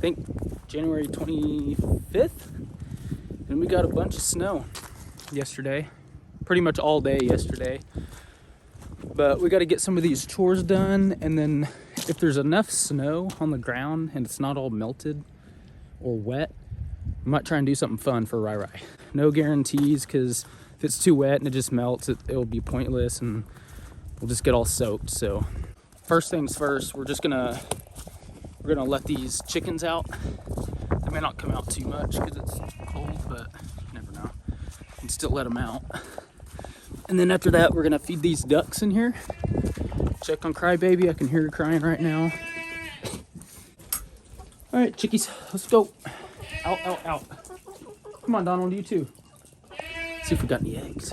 think January 25th, and we got a bunch of snow yesterday, pretty much all day yesterday. But we got to get some of these chores done, and then if there's enough snow on the ground and it's not all melted or wet, I might try and do something fun for RhyRhy. No guarantees, because if it's too wet and it just melts, it'll be pointless and we'll just get all soaked. So first things first, we're gonna let these chickens out. They may not come out too much because it's cold, but you never know. You can still let them out. And then after that, we're gonna feed these ducks in here. Check on Crybaby. I can hear her crying right now. All right, chickies, let's go. Out, out, out. Come on, Donald, you too. Let's see if we got any eggs.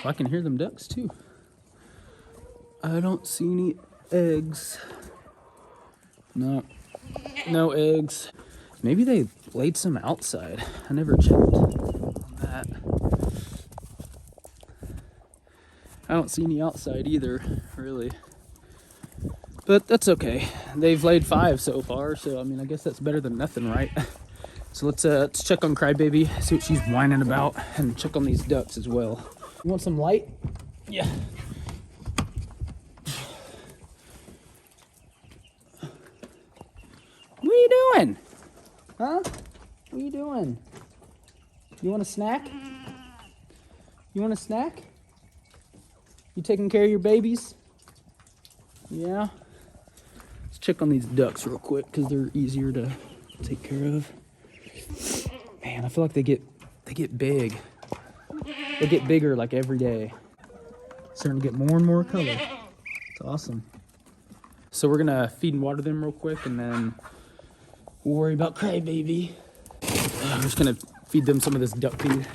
Oh, I can hear them ducks too. I don't see any eggs. No, no eggs. Maybe they laid some outside. I never checked on that. I don't see any outside either, really. But that's okay. They've laid 5 so far, so I mean, I guess that's better than nothing, right? So let's check on Crybaby, see what she's whining about, and check on these ducks as well. You want some light? Yeah. What are you doing? Huh? What are you doing? You want a snack? You want a snack? You taking care of your babies? Yeah. Let's check on these ducks real quick because they're easier to take care of. Man, I feel like they get big. They get bigger like every day. Starting to get more and more color. It's awesome. So we're gonna feed and water them real quick, and then we'll worry about Crybaby. I'm just gonna feed them some of this duck feed.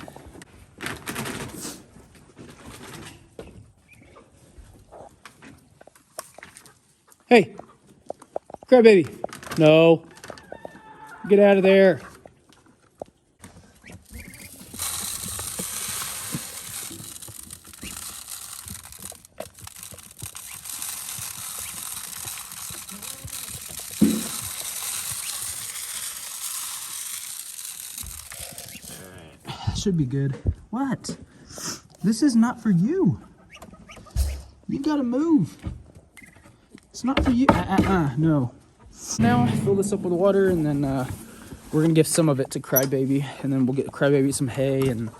Hey, Crybaby. No. Get out of there. Should be good. What? This is not for you. You gotta move. It's not for you. No. Now fill this up with water, and then we're gonna give some of it to Crybaby, and then we'll get Crybaby some hay and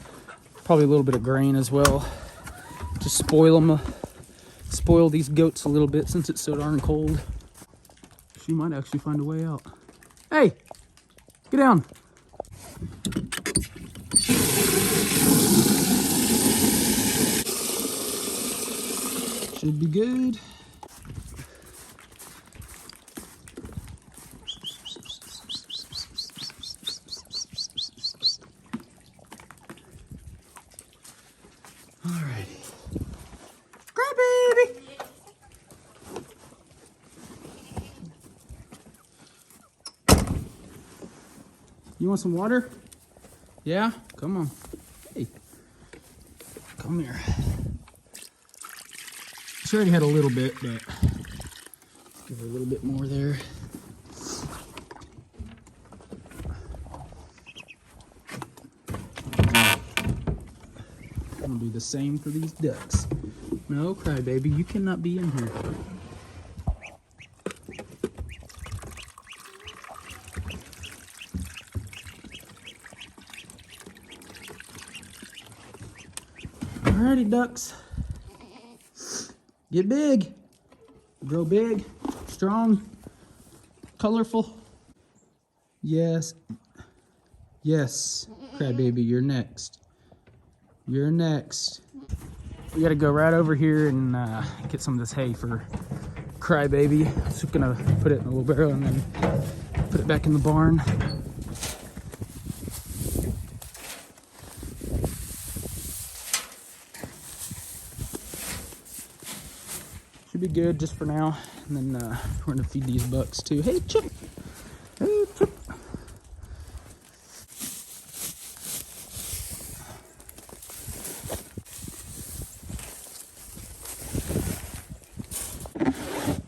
probably a little bit of grain as well. Just spoil these goats a little bit since it's so darn cold. She might actually find a way out. Hey, get down. Should be good. Alrighty. Crybaby! You want some water? Yeah? Come on. Hey. Come here. She already had a little bit, but give her a little bit more there. I'm gonna do the same for these ducks. No, Crybaby, you cannot be in here. Alrighty, ducks. Get big. Grow big, strong, colorful. Yes. Yes, Crybaby, you're next. You're next. We gotta go right over here and get some of this hay for Crybaby. I'm just gonna put it in a wheelbarrow and then put it back in the barn. Should be good just for now. And then we're gonna feed these bucks too. Hey, Chip. Hey, Chip.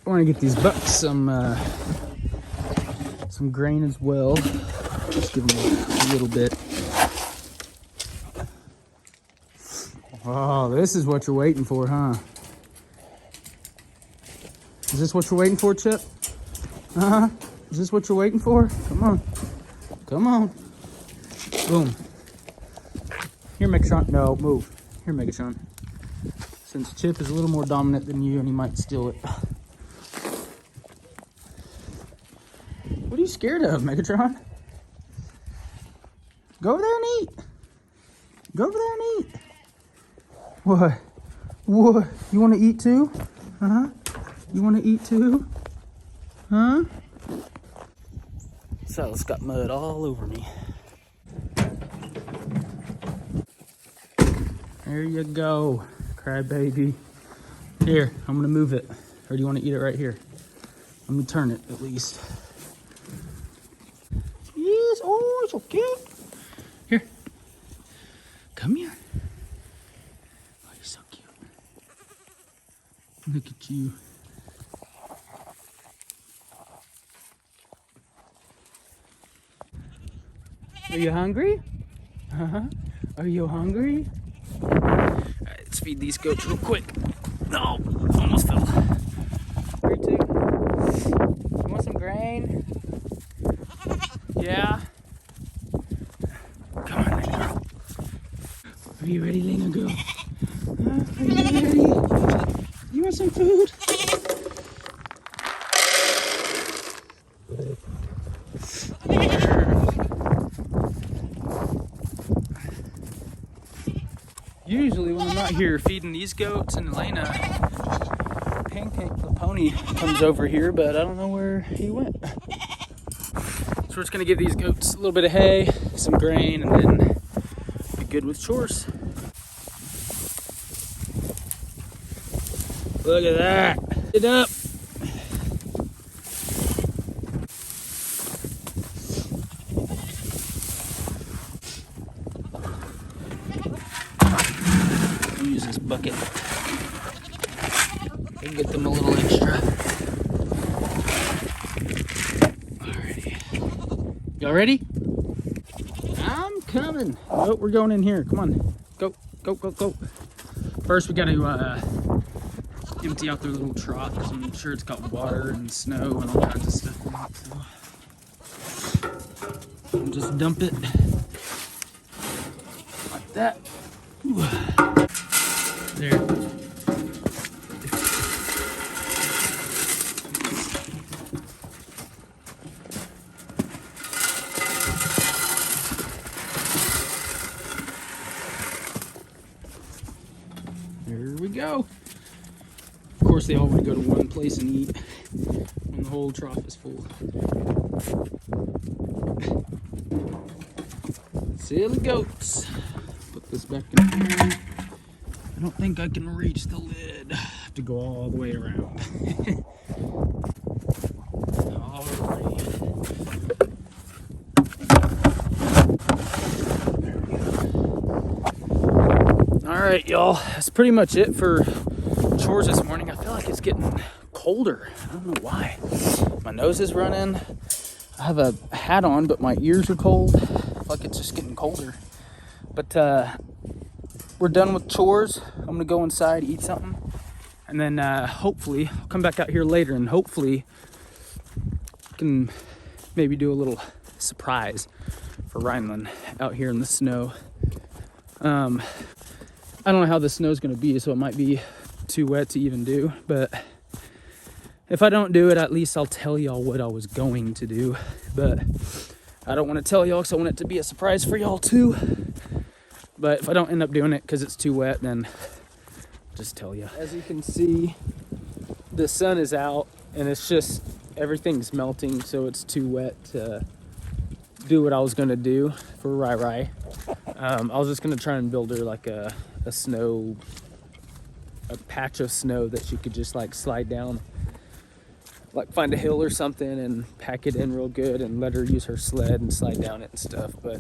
I want to get these bucks some some grain as well. Just give them a little bit. Oh, this is what you're waiting for, huh? Is this what you're waiting for, Chip? Uh-huh. Is this what you're waiting for? Come on. Come on. Boom. Here, Megatron. No, move. Here, Megatron. Since Chip is a little more dominant than you and he might steal it. What are you scared of, Megatron? Go over there and eat. Go over there and eat. What? What? You want to eat too? Uh-huh. You want to eat too? Huh? So it's got mud all over me. There you go, crybaby. Here, I'm gonna move it. Or do you want to eat it right here? Let me turn it at least. Yes, oh, it's so cute. Here, come here. Oh, you're so cute. Look at you. Are you hungry? Uh-huh. Are you hungry? All right, let's feed these goats real quick. No, almost fell. 3, 2. You want some grain? Yeah. Come on, little girl. Are you ready, little girl? Are you ready? You want some food? Usually when I'm out here feeding these goats and Elena, Pancake the pony comes over here, but I don't know where he went. So we're just gonna give these goats a little bit of hay, some grain, and then be good with chores. Look at that. Get up. Use this bucket. And get them a little extra. Alrighty. Y'all ready? I'm coming. Oh, we're going in here. Come on. Go, go, go, go. First, we got to empty out their little trough because I'm sure it's got water and snow and all kinds of stuff in it. So and just dump it like that. Ooh. There. There we go. Of course, they all want to go to one place and eat when the whole trough is full. Silly goats. Put this back in here. I don't think I can reach the lid. I have to go all the way around. Alright, y'all. That's pretty much it for chores this morning. I feel like it's getting colder. I don't know why. My nose is running. I have a hat on, but my ears are cold. I feel like it's just getting colder. But we're done with chores. I'm gonna go inside, eat something, and then hopefully I'll come back out here later and hopefully can maybe do a little surprise for Rhineland out here in the snow. I don't know how the snow's gonna be, so it might be too wet to even do, but if I don't do it, at least I'll tell y'all what I was going to do. But I don't want to tell y'all because I want it to be a surprise for y'all too. But if I don't end up doing it because it's too wet, then I'll just tell you. As you can see, the sun is out and it's just, everything's melting, so it's too wet to do what I was gonna do for RhyRhy. I was just gonna try and build her like a patch of snow that she could just like slide down, like find a hill or something and pack it in real good and let her use her sled and slide down it and stuff. But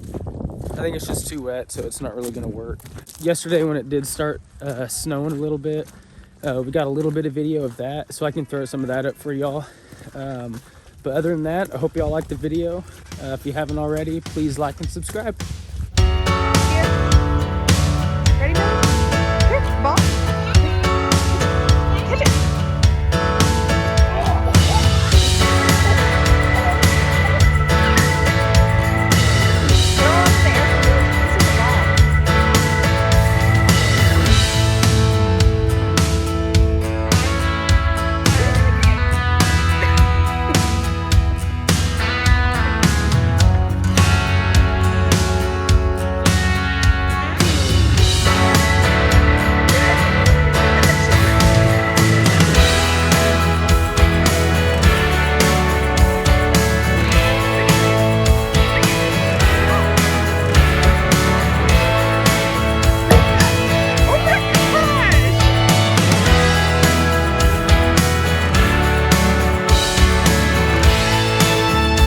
I think it's just too wet, so it's not really gonna work. Yesterday when it did start snowing a little bit, we got a little bit of video of that, so I can throw some of that up for y'all. But other than that, I hope y'all liked the video. If you haven't already, please like and subscribe.